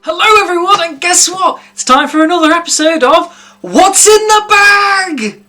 Hello everyone, and guess what? It's time for another episode of What's in the Bag?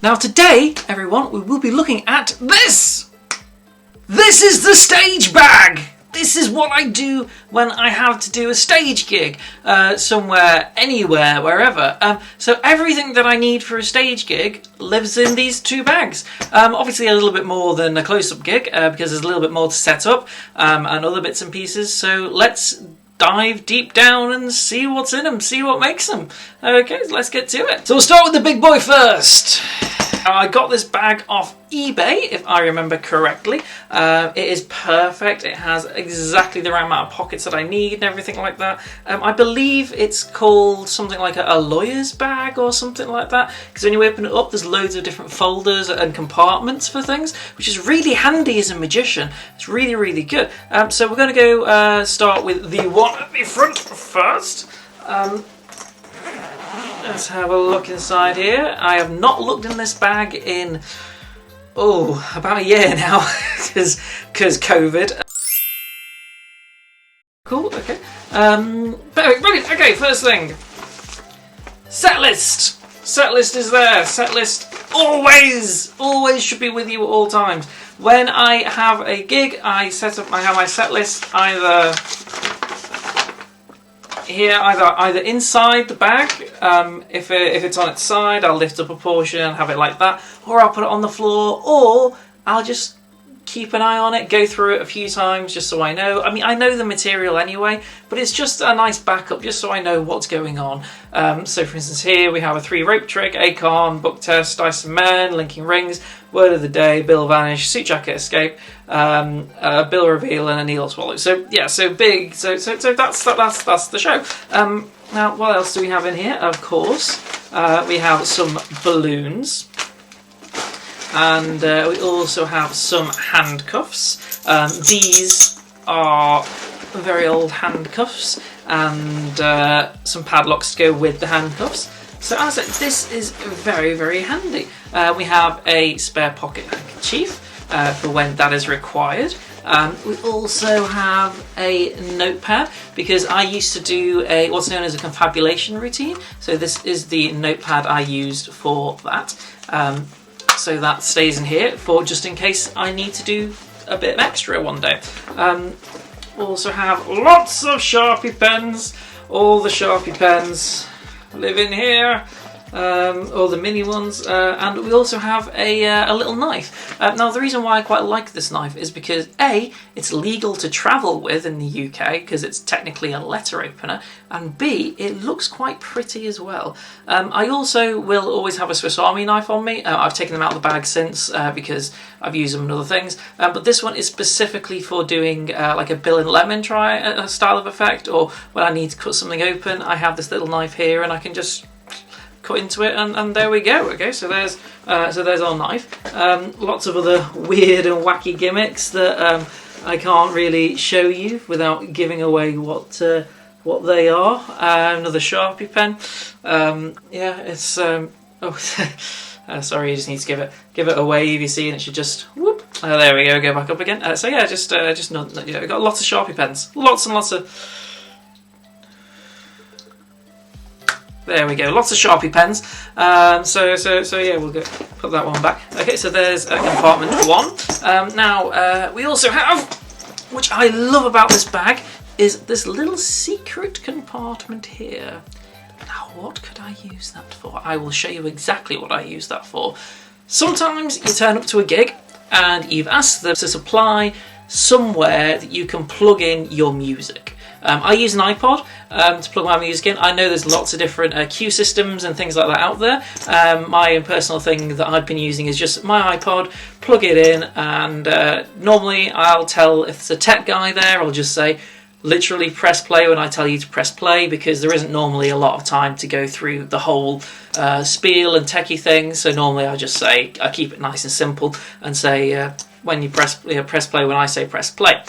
Now today, everyone, we will be looking at this! This is the stage bag! This is what I do when I have to do a stage gig, somewhere, anywhere, wherever. So everything that I need for a stage gig lives in these two bags. Obviously a little bit more than a close-up gig, because there's a little bit more to set up, and other bits and pieces. So let's dive deep down and see what's in them, see what makes them. Okay, so let's get to it. So we'll start with the big boy first. Now, I got this bag off eBay, if I remember correctly. It is perfect. It has exactly the right amount of pockets that I need and everything like that. I believe it's called something like a lawyer's bag or something like that, because when you open it up, there's loads of different folders and compartments for things, which is really handy as a magician. It's really, really good. So we're going to go start with the one at the front first. Let's have a look inside here. I have not looked in this bag in, about a year now, because COVID. Cool, okay. Brilliant, okay, first thing. Setlist. Setlist is there. Setlist always should be with you at all times. When I have a gig, I have my setlist either here, either inside the bag, if it's on its side, I'll lift up a portion and have it like that, or I'll put it on the floor, or I'll just keep an eye on it, go through it a few times just so I know. I mean, I know the material anyway, but it's just a nice backup just so I know what's going on. So for instance here we have a 3 rope trick, Acorn, book test, dice and men, linking rings, word of the day, bill vanish, suit jacket escape, bill reveal and a needle swallow. So yeah, so big, so that's the show. Now what else do we have in here? Of course, we have some balloons. And we also have some handcuffs. These are very old handcuffs, and some padlocks to go with the handcuffs. So as I said, this is very, very handy. We have a spare pocket handkerchief for when that is required. We also have a notepad, because I used to do what's known as a confabulation routine. So this is the notepad I used for that. So that stays in here for just in case I need to do a bit of extra one day. Also have lots of Sharpie pens. All the Sharpie pens live in here. All the mini ones, and we also have a little knife. Now the reason why I quite like this knife is because A, it's legal to travel with in the UK because it's technically a letter opener, and B, it looks quite pretty as well. I also will always have a Swiss Army knife on me. I've taken them out of the bag since because I've used them in other things, but this one is specifically for doing like a Bill and Lemon style of effect, or when I need to cut something open, I have this little knife here and I can just cut into it, and there we go. Okay, so there's our knife. Lots of other weird and wacky gimmicks that I can't really show you without giving away what they are. Another Sharpie pen. Yeah, it's sorry, you just need to give it a wave, you see, and it should just whoop. There we go back up again. So yeah, just not, you know, we've got lots of Sharpie pens, lots and lots of. There we go, lots of Sharpie pens. So yeah, we'll go put that one back. Okay, so there's compartment 1. Now we also have, which I love about this bag, is this little secret compartment here. Now what could I use that for? I will show you exactly what I use that for. Sometimes you turn up to a gig and you've asked them to supply somewhere that you can plug in your music. I use an iPod to plug my music in. I know there's lots of different cue systems and things like that out there. My own personal thing that I've been using is just my iPod, plug it in, and normally I'll tell, if there's a tech guy there, I'll just say, literally press play when I tell you to press play, because there isn't normally a lot of time to go through the whole spiel and techie thing. So normally I just say, I keep it nice and simple and say, when you press play when I say press play.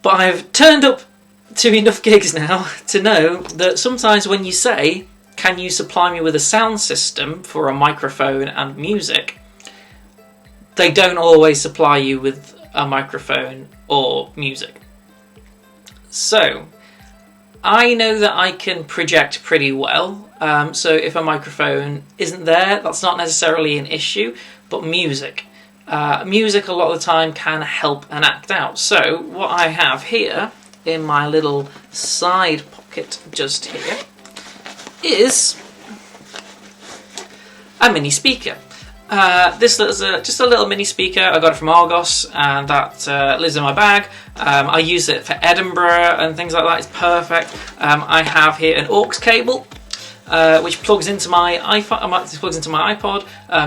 But I've turned up to enough gigs now to know that sometimes when you say can you supply me with a sound system for a microphone and music? They don't always supply you with a microphone or music. So I know that I can project pretty well, so if a microphone isn't there, that's not necessarily an issue, but music a lot of the time can help an act out. So what I have here in my little side pocket just here is a mini speaker. This is just a little mini speaker. I got it from Argos, and that lives in my bag. I use it for Edinburgh and things like that. It's perfect. I have here an aux cable, which plugs into my iPod,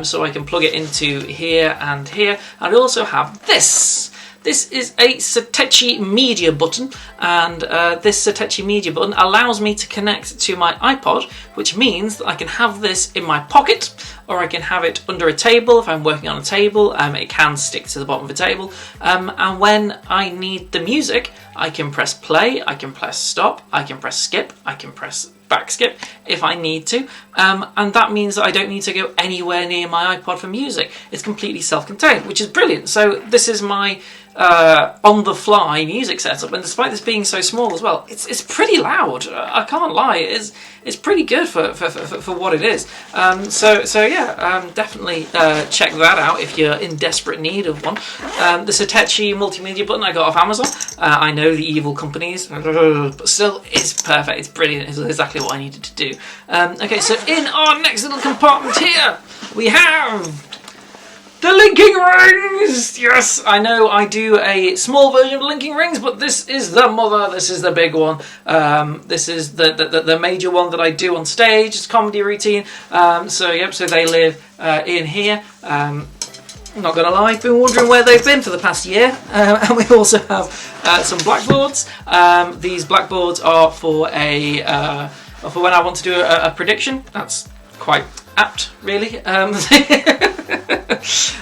so I can plug it into here and here. And I also have this. This is a Satechi media button, and this Satechi media button allows me to connect to my iPod, which means that I can have this in my pocket, or I can have it under a table if I'm working on a table. It can stick to the bottom of a table, and when I need the music, I can press play, I can press stop, I can press skip, I can press back skip if I need to, and that means that I don't need to go anywhere near my iPod for music. It's completely self-contained, which is brilliant. So this is my on-the-fly music setup, and despite this being so small as well, it's pretty loud. I can't lie. It's pretty good for what it is. So yeah, definitely check that out if you're in desperate need of one. The Satechi multimedia button I got off Amazon. I know the evil companies, but still, it's perfect. It's brilliant. It's exactly what I needed to do. Okay, so in our next little compartment here, we have the linking rings! Yes, I know I do a small version of linking rings, but this is the mother, this is the big one. This is the major one that I do on stage. It's a comedy routine. So they live in here. I'm not going to lie, I've been wondering where they've been for the past year. And we also have some blackboards. These blackboards are for for when I want to do a prediction. That's quite apt, really.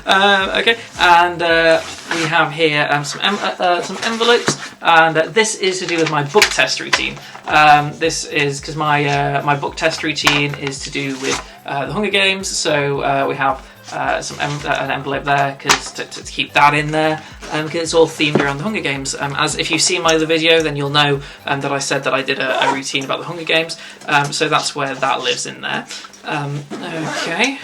Okay, and we have here some envelopes, and this is to do with my book test routine. This is because my book test routine is to do with the Hunger Games, so we have an envelope there to keep that in there, because it's all themed around the Hunger Games. As if you've seen my other video, then you'll know that I said that I did a routine about the Hunger Games, so that's where that lives in there. Okay,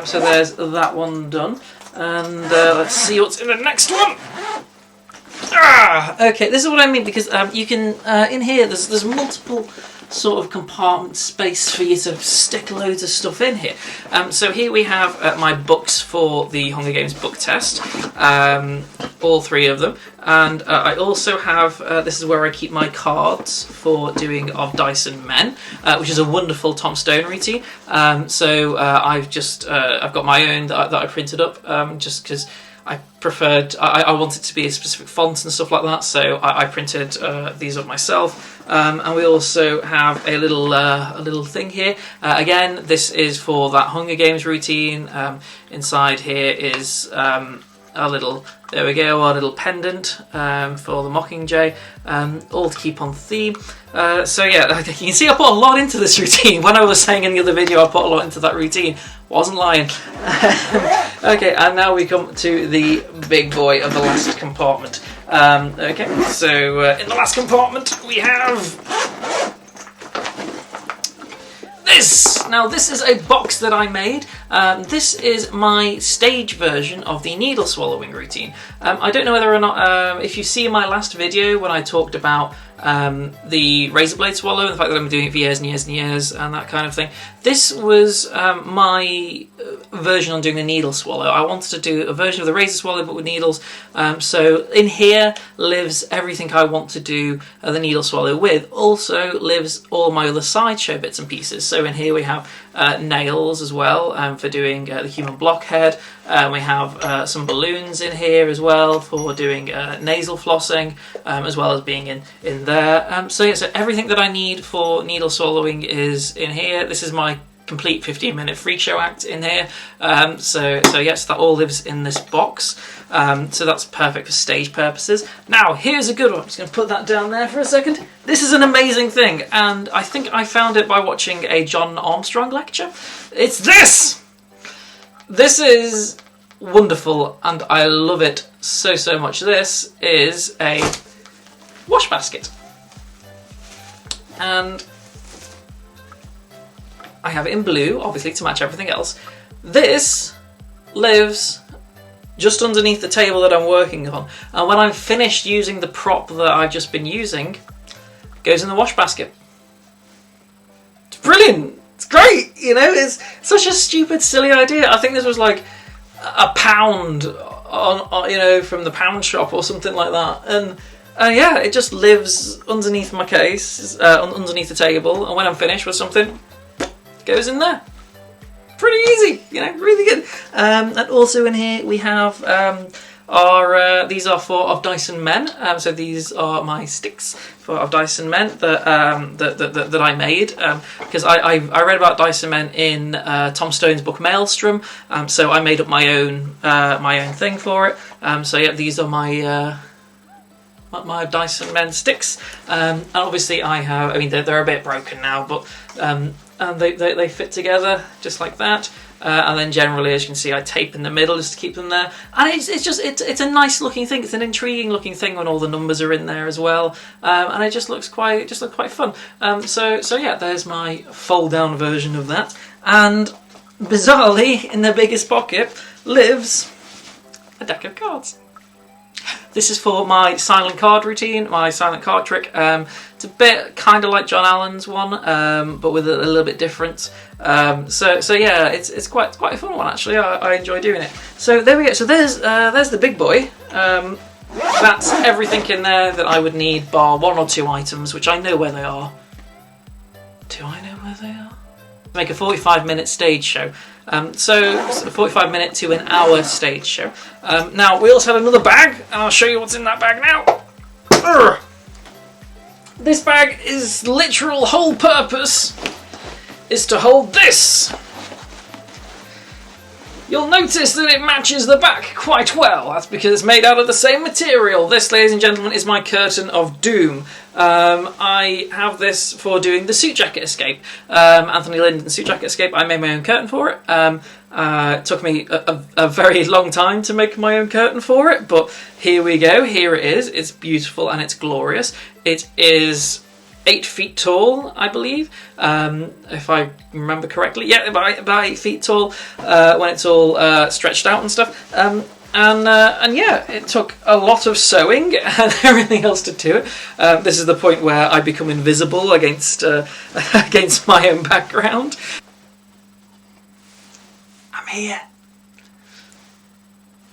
so there's that one done, and let's see what's in the next one. Okay, this is what I mean, because you can in here there's multiple sort of compartment space for you to stick loads of stuff in here. So here we have my books for the Hunger Games book test, all three of them, and I also have this is where I keep my cards for doing Of Dice and Men, which is a wonderful Tom Stone routine. So I've got my own that I printed up, just because I preferred, I wanted to be a specific font and stuff like that, so I printed these up myself. And we also have a little thing here. Again, this is for that Hunger Games routine. Inside here is a little, there we go, our little pendant for the Mockingjay, all to keep on theme. So yeah, you can see I put a lot into this routine. When I was saying in the other video I put a lot into that routine, wasn't lying. Okay, and now we come to the big boy of the last compartment. Okay, so in the last compartment we have this. Now this is a box that I made. This is my stage version of the needle swallowing routine. I don't know whether or not, if you see my last video when I talked about the razor blade swallow, the fact that I've been doing it for years and years and years and that kind of thing. This was my version on doing the needle swallow. I wanted to do a version of the razor swallow but with needles. So in here lives everything I want to do the needle swallow with. Also lives all my other sideshow bits and pieces. So in here we have nails as well for doing the human blockhead. We have some balloons in here as well for doing nasal flossing, as well as being in there. So yeah, so everything that I need for needle swallowing is in here. This is my complete 15-minute freak show act in here. So yes, that all lives in this box. So that's perfect for stage purposes. Now, here's a good one. I'm just going to put that down there for a second. This is an amazing thing, and I think I found it by watching a John Armstrong lecture. It's this! This is wonderful, and I love it so much. This is a wash basket. And I have it in blue, obviously, to match everything else. This lives just underneath the table that I'm working on. And when I'm finished using the prop that I've just been using, it goes in the wash basket. It's brilliant! It's great! You know, it's such a stupid, silly idea. I think this was like £1 on you know, from the pound shop or something like that. And yeah, it just lives underneath my case, underneath the table, and when I'm finished with something, it goes in there. Pretty easy, you know, really good. And also in here we have these are for Of Dyson Men. So these are my sticks for Of Dyson Men that I made because I read about Dyson Men in Tom Stone's book Maelstrom. So I made up my own thing for it. So yeah, these are my Dyson Men sticks. And obviously I mean they're a bit broken now, but and they fit together just like that. And then generally, as you can see, I tape in the middle just to keep them there. And it's a nice looking thing. It's an intriguing looking thing when all the numbers are in there as well. And it just looks quite fun. So yeah, there's my fold down version of that. And bizarrely, in the biggest pocket lives a deck of cards. This is for my silent card routine, my silent card trick. It's a bit kind of like John Allen's one, but with a little bit different. So yeah, it's quite a fun one actually. I enjoy doing it. So there we go. So there's the big boy. That's everything in there that I would need, bar 1 or 2 items, which I know where they are. Do I know where they are? Make a 45-minute stage show. So a 45-minute to an hour stage show. Now we also had another bag, and I'll show you what's in that bag now. Urgh. This bag is literal whole purpose is to hold this. You'll notice that it matches the back quite well. That's because it's made out of the same material. This, ladies and gentlemen, is my curtain of doom. I have this for doing the suit jacket escape. Anthony Linden's suit jacket escape. I made my own curtain for it. It took me a very long time to make my own curtain for it, but here we go. Here it is. It's beautiful and it's glorious. It is 8 feet tall, I believe, if I remember correctly. Yeah, about 8 feet tall when it's all stretched out and stuff. And yeah, it took a lot of sewing and everything else to do it. This is the point where I become invisible against against my own background. I'm here.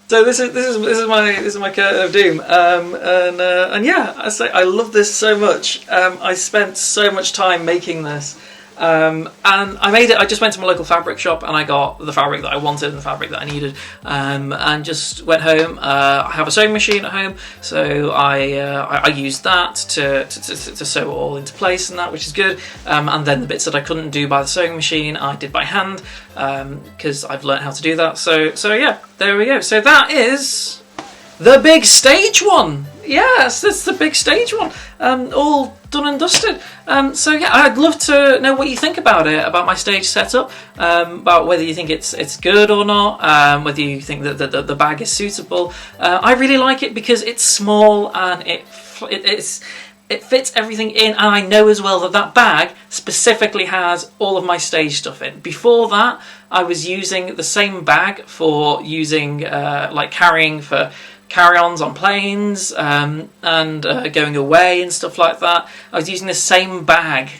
So this is my curtain of doom, and yeah, I love this so much. I spent so much time making this, and I made it. I just went to my local fabric shop and I got the fabric that I wanted and the fabric that I needed, and just went home. I have a sewing machine at home, so I used that to sew it all into place and that, which is good. And then the bits that I couldn't do by the sewing machine, I did by hand, because I've learned how to do that. So yeah, there we go. So that is the big stage one. Yes, that's the big stage one. All done and dusted. So yeah, I'd love to know what you think about it, about my stage setup, about whether you think it's good or not, whether you think that the bag is suitable. I really like it because it's small and it fits everything in, and I know as well that bag specifically has all of my stage stuff in. Before that, I was using the same bag for using like carrying for carry-ons on planes and going away and stuff like that. I was using the same bag,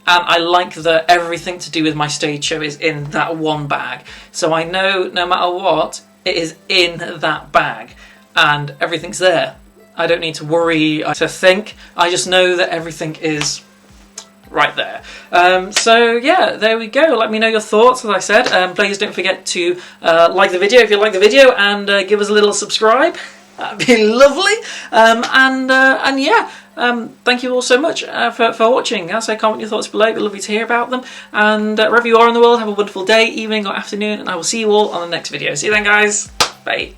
and I like that everything to do with my stage show is in that one bag. So I know no matter what, it is in that bag and everything's there. I don't need to worry to think. I just know that everything is right there. So yeah, there we go. Let me know your thoughts, as I said. Please don't forget to like the video if you like the video, and give us a little subscribe. That'd be lovely. And yeah, thank you all so much for watching. As I say, comment your thoughts below. It'd be lovely to hear about them. And wherever you are in the world, have a wonderful day, evening or afternoon, and I will see you all on the next video. See you then, guys. Bye.